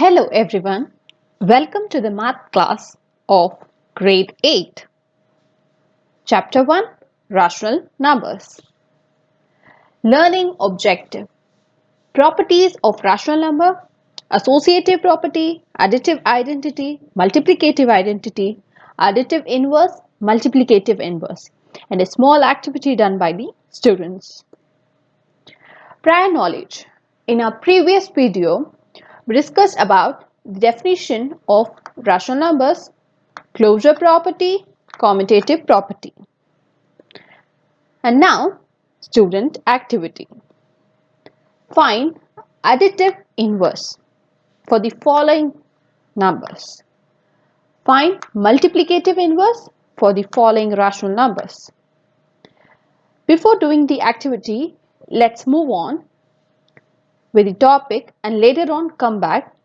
Hello everyone, welcome to the math class of grade 8. Chapter 1 Rational Numbers. Learning objective. Properties of rational number, associative property, additive identity, multiplicative identity, additive inverse, multiplicative inverse, and a small activity done by the students. Prior knowledge. In our previous video, we discussed about the definition of rational numbers, closure property, commutative property. And now, student activity. Find additive inverse for the following numbers. Find multiplicative inverse for the following rational numbers. Before doing the activity, let's move on with the topic and later on come back,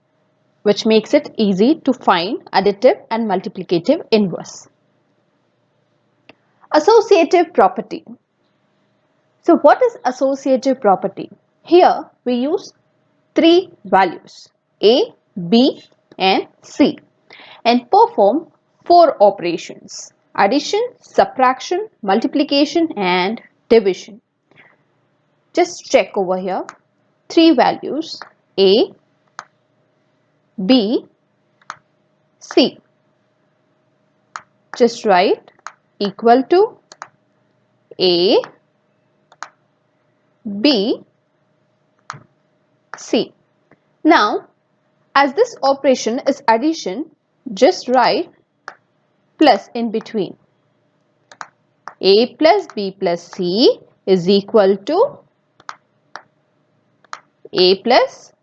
which makes it easy to find additive and multiplicative inverse. Associative property. So what is associative property? Here we use three values A, B and C and perform four operations: addition, subtraction, multiplication and division. Just check over here. Three values A, B, C. Just write equal to A, B, C. Now, as this operation is addition, just write plus in between. A plus B plus C is equal to A plus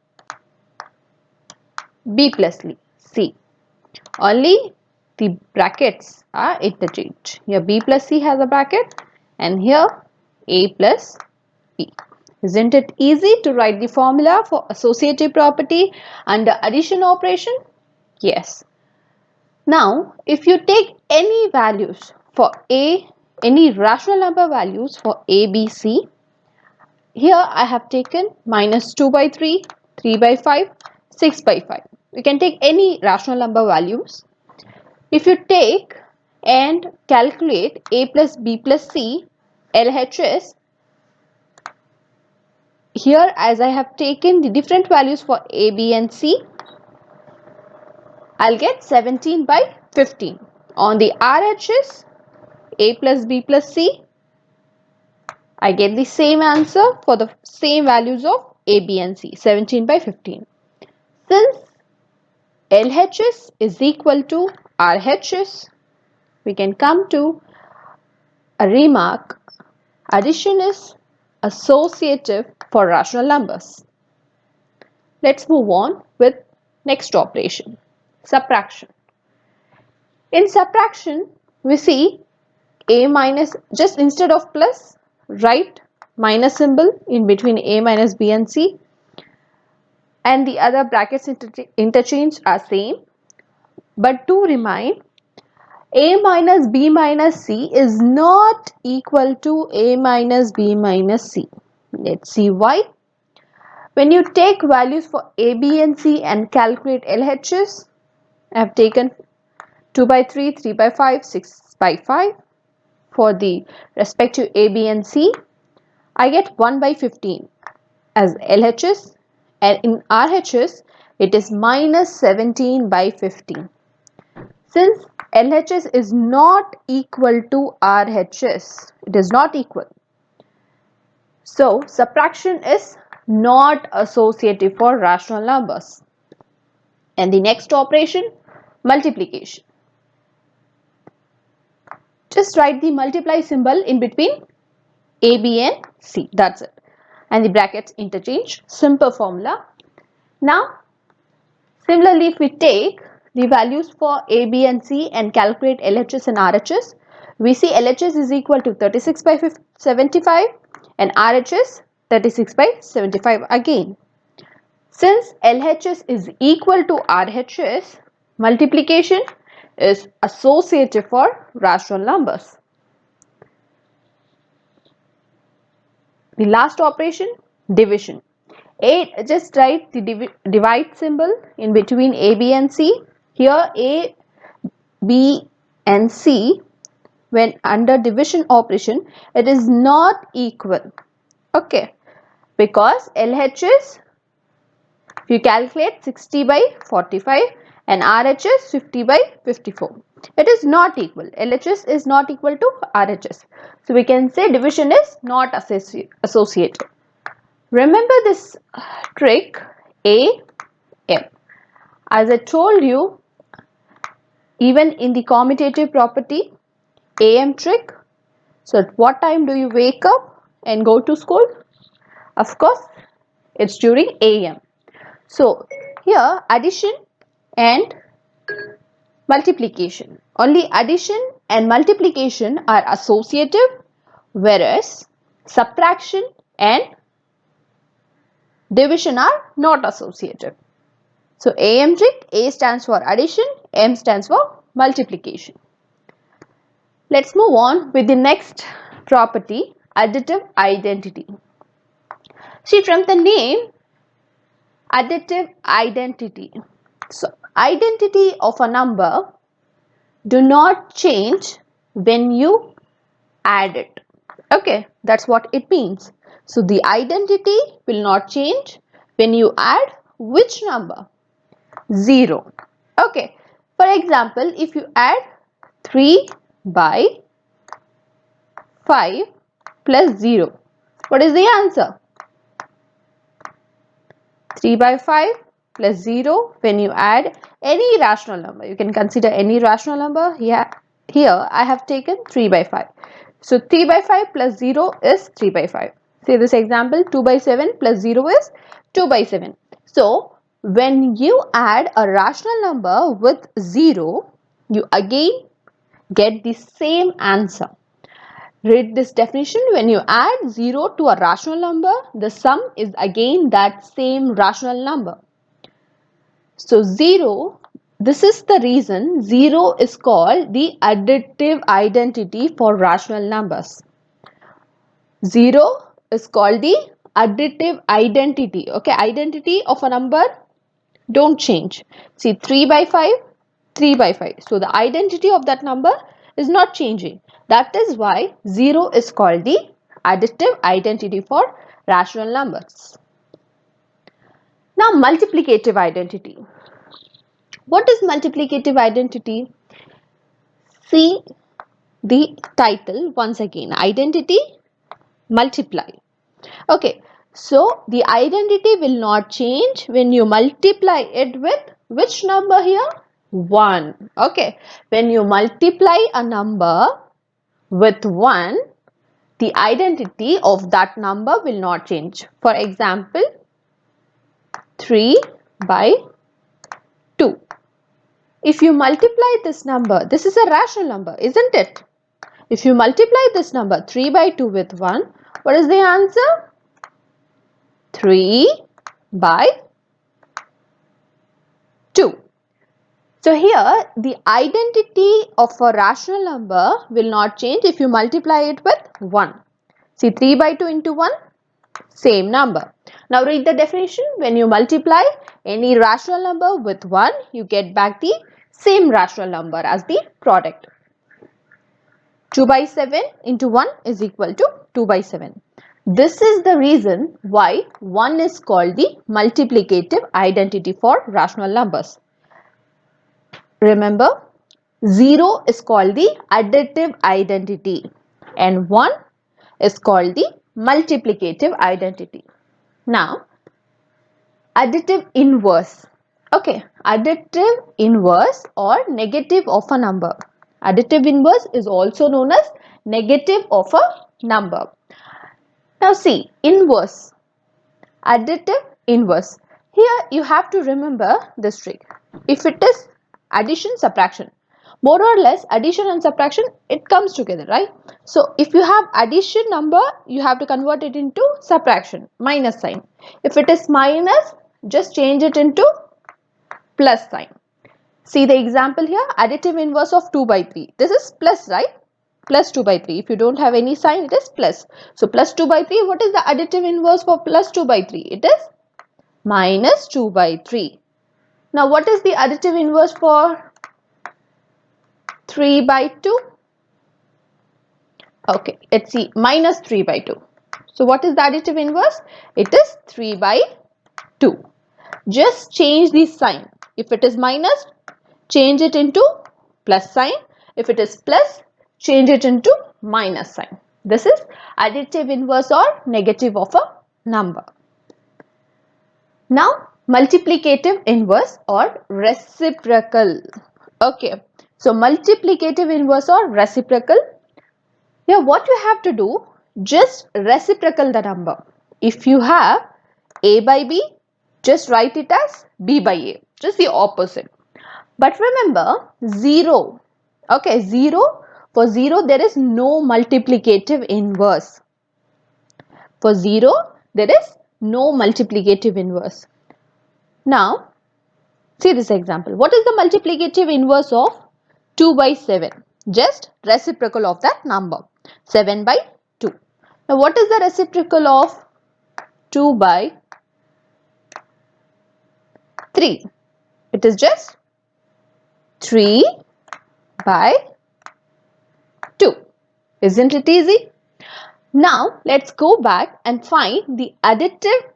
B plus C. Only the brackets are interchanged. Here B plus C has a bracket and here A plus B. Isn't it easy to write the formula for associative property under addition operation? Yes. Now, if you take any values for A, any rational number values for A, B, C, here I have taken minus 2 by 3, 3 by 5, 6 by 5. You can take any rational number values. If you take and calculate A plus B plus C, LHS, here as I have taken the different values for A, B and C, I'll get 17 by 15. On the RHS, A plus B plus C, I get the same answer for the same values of A, B and C, 17 by 15. Since LHS is equal to RHS, we can come to a remark: addition is associative for rational numbers. Let's move on with next operation, subtraction. In subtraction, we see A minus, just instead of plus, write minus symbol in between A minus B and C, and the other brackets interchange are same, but do remind A minus B minus C is not equal to A minus B minus C. Let's see why. When you take values for A, B and C and calculate LHS, I have taken 2 by 3, 3 by 5, 6 by 5 for the respective A, B and C. I get 1 by 15 as LHS, and in RHS it is minus 17 by 15. Since LHS is not equal to RHS, it is not equal. So subtraction is not associative for rational numbers. And the next operation, multiplication. Just write the multiply symbol in between A, B and C. That's it. And the brackets interchange. Simple formula. Now, similarly, if we take the values for A, B and C and calculate LHS and RHS, we see LHS is equal to 36 by 75 and RHS 36 by 75 again. Since LHS is equal to RHS, multiplication is associative for rational numbers. The last operation, division. Just write the divide symbol in between A, B and C. Here A, B and C, when under division operation, it is not equal. Okay, because LHS, if you calculate 60 by 45 and RHS 50 by 54, it is not equal. LHS is not equal to RHS. So we can say division is not associated. Remember this trick AM. As I told you, even in the commutative property, AM trick. So at what time do you wake up and go to school? Of course, it's during AM. So here addition and multiplication. Only addition and multiplication are associative, whereas subtraction and division are not associative. So AM trick, A stands for addition, M stands for multiplication. Let's move on with the next property, additive identity. See, from the name, additive identity. So identity of a number do not change when you add it. Okay, that's what it means. So the identity will not change when you add which number? 0. Okay, for example, if you add 3 by 5 plus 0, what is the answer? 3 by 5 plus 0. When you add any rational number, you can consider any rational number. Here I have taken 3 by 5. So 3 by 5 plus 0 is 3 by 5. See this example, 2 by 7 plus 0 is 2 by 7. So when you add a rational number with 0, you again get the same answer. Read this definition. When you add 0 to a rational number, the sum is again that same rational number. So 0, this is the reason 0 is called the additive identity for rational numbers. 0 is called the additive identity. Okay, identity of a number don't change. See, 3 by 5, 3 by 5. So the identity of that number is not changing. That is why 0 is called the additive identity for rational numbers. Now multiplicative identity. What is multiplicative identity? See the title once again. Identity, multiply. Okay, so the identity will not change when you multiply it with which number here? 1. Okay, when you multiply a number with 1, the identity of that number will not change. For example, 3 by 2. If you multiply this number, this is a rational number, isn't it? If you multiply this number 3 by 2 with 1, what is the answer? 3 by 2. So here the identity of a rational number will not change if you multiply it with 1. See, 3 by 2 into 1, same number. Now read the definition. When you multiply any rational number with 1, you get back the same rational number as the product. 2 by 7 into 1 is equal to 2 by 7. This is the reason why 1 is called the multiplicative identity for rational numbers. Remember, 0 is called the additive identity and 1 is called the multiplicative identity. Now, additive inverse. Okay, additive inverse or negative of a number. Additive inverse is also known as negative of a number. Now see, inverse, additive inverse. Here you have to remember this trick. If it is addition, subtraction, more or less addition and subtraction, it comes together, right? So if you have addition number, you have to convert it into subtraction, minus sign. If it is minus, just change it into plus sign. See the example here, additive inverse of 2 by 3. This is plus, right? Plus 2 by 3. If you don't have any sign, it is plus. So plus 2 by 3, what is the additive inverse for plus 2 by 3? It is minus 2 by 3. Now what is the additive inverse for 3 by 2? Okay, let's see, minus 3 by 2. So what is the additive inverse? It is 3 by 2. Just change the sign. If it is minus, change it into plus sign. If it is plus, change it into minus sign. This is additive inverse or negative of a number. Now multiplicative inverse or reciprocal. Okay, so multiplicative inverse or reciprocal. Here what you have to do, just reciprocal the number. If you have a by b, just write it as b by a, just the opposite. But remember 0, okay, 0, for 0 there is no multiplicative inverse. For 0 there is no multiplicative inverse. Now see this example. What is the multiplicative inverse of 2 by 7? Just reciprocal of that number, 7 by 2. Now what is the reciprocal of 2 by 3? It is just 3 by 2. Isn't it easy? Now let's go back and find the additive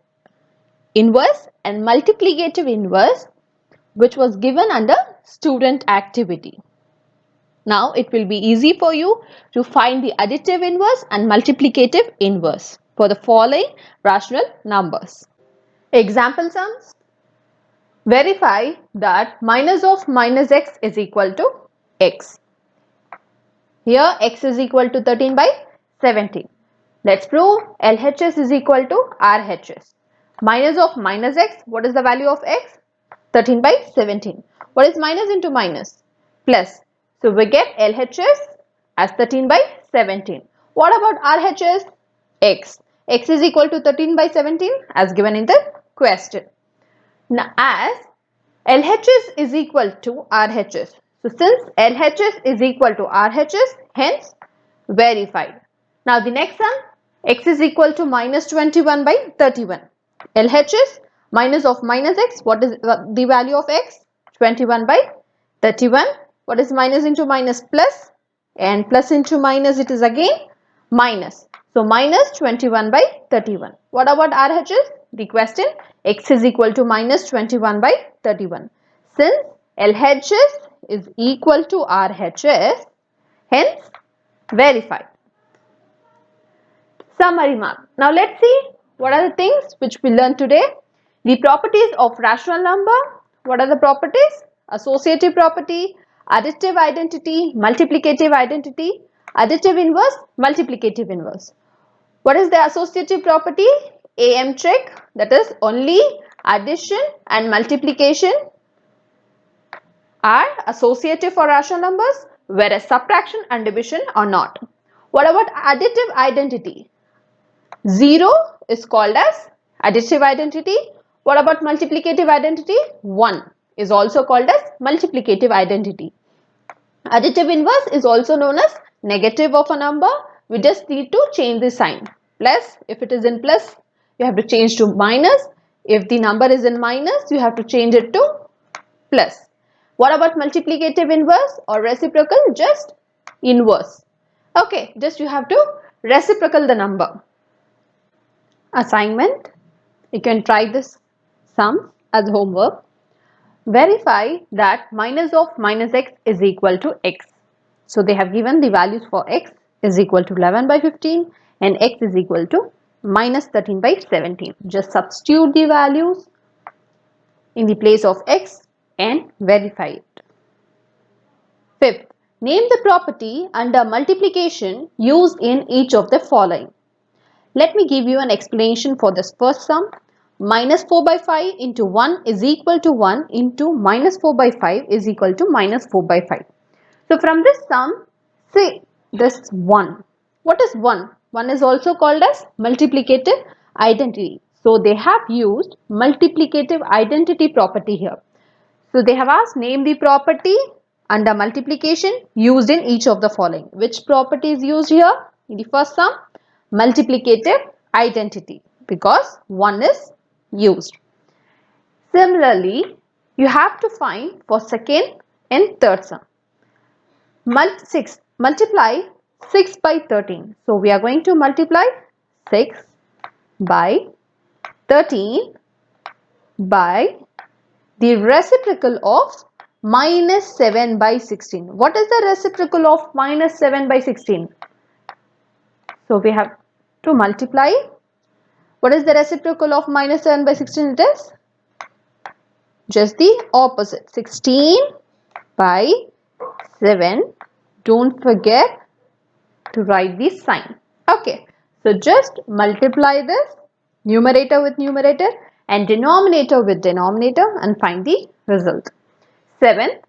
inverse and multiplicative inverse which was given under student activity. Now it will be easy for you to find the additive inverse and multiplicative inverse for the following rational numbers. Example sums. Verify that minus of minus x is equal to x. Here x is equal to 13 by 17. Let's prove LHS is equal to RHS. Minus of minus x, what is the value of x? 13 by 17. What is minus into minus? Plus. So we get LHS as 13 by 17. What about RHS? X. X is equal to 13 by 17 as given in the question. Now as LHS is equal to RHS. So since LHS is equal to RHS, hence verified. Now the next sum, x is equal to minus 21 by 31. LHS minus of minus x, what is the value of x? 21 by 31. What is minus into minus? Plus, and plus into minus it is again minus. So minus 21 by 31. What about RHS? The question, x is equal to minus 21 by 31. Since LHS is equal to RHS, hence verified. Summary mark. Now let's see what are the things which we learned today. The properties of rational number. What are the properties? Associative property, additive identity, multiplicative identity, additive inverse, multiplicative inverse. What is the associative property? AM check, that is only addition and multiplication are associative for rational numbers, whereas subtraction and division are not. What about additive identity? 0 is called as additive identity. What about multiplicative identity? 1 is also called as multiplicative identity. Additive inverse is also known as negative of a number. We just need to change the sign. Plus, if it is in plus, you have to change to minus. If the number is in minus, you have to change it to plus. What about multiplicative inverse or reciprocal? Just inverse. Okay, just you have to reciprocal the number. Assignment. You can try this sum as homework. Verify that minus of minus x is equal to x. So they have given the values for x is equal to 11 by 15 and x is equal to minus 13 by 17. Just substitute the values in the place of x and verify it. Fifth, name the property under multiplication used in each of the following. Let me give you an explanation for this first sum. Minus 4 by 5 into 1 is equal to 1 into minus 4 by 5 is equal to minus 4 by 5. So from this sum, say this 1. What is 1? 1 is also called as multiplicative identity. So they have used multiplicative identity property here. So they have asked name the property under multiplication used in each of the following. Which property is used here? In the first sum, multiplicative identity, because 1 is used. Similarly, you have to find for second and third sum. Multiply 6 by 13. So we are going to multiply 6 by 13 by the reciprocal of minus 7 by 16. What is the reciprocal of minus 7 by 16? So we have to multiply. What is the reciprocal of minus 7 by 16? It is just the opposite. 16 by 7. Don't forget to write the sign. Okay. So just multiply this numerator with numerator and denominator with denominator and find the result. 7th,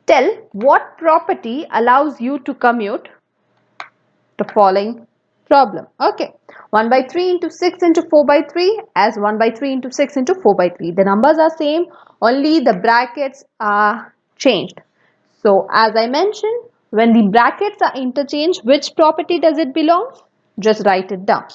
tell what property allows you to commute the following problem. Okay, 1 by 3 into 6 into 4 by 3 as 1 by 3 into 6 into 4 by 3. The numbers are same, only the brackets are changed. So as I mentioned, when the brackets are interchanged, which property does it belong? Just write it down.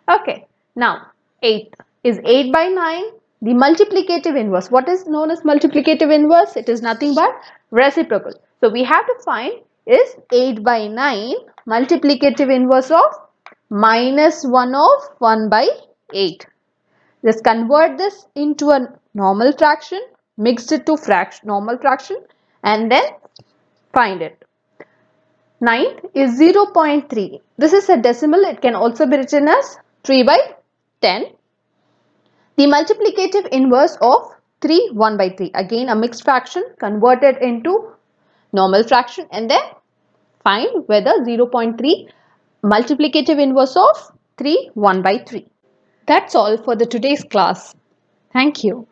Okay, now 8 is 8 by 9. The multiplicative inverse. What is known as multiplicative inverse? It is nothing but reciprocal. So we have to find is 8 by 9 multiplicative inverse of minus 1 of 1 by 8. Just convert this into a normal fraction, mix it to normal fraction and then find it. 9th is 0.3. This is a decimal. It can also be written as 3 by 10. The multiplicative inverse of 3, 1 by 3. Again a mixed fraction converted into normal fraction and then find whether 0.3 multiplicative inverse of 3, 1 by 3. That's all for the today's class. Thank you.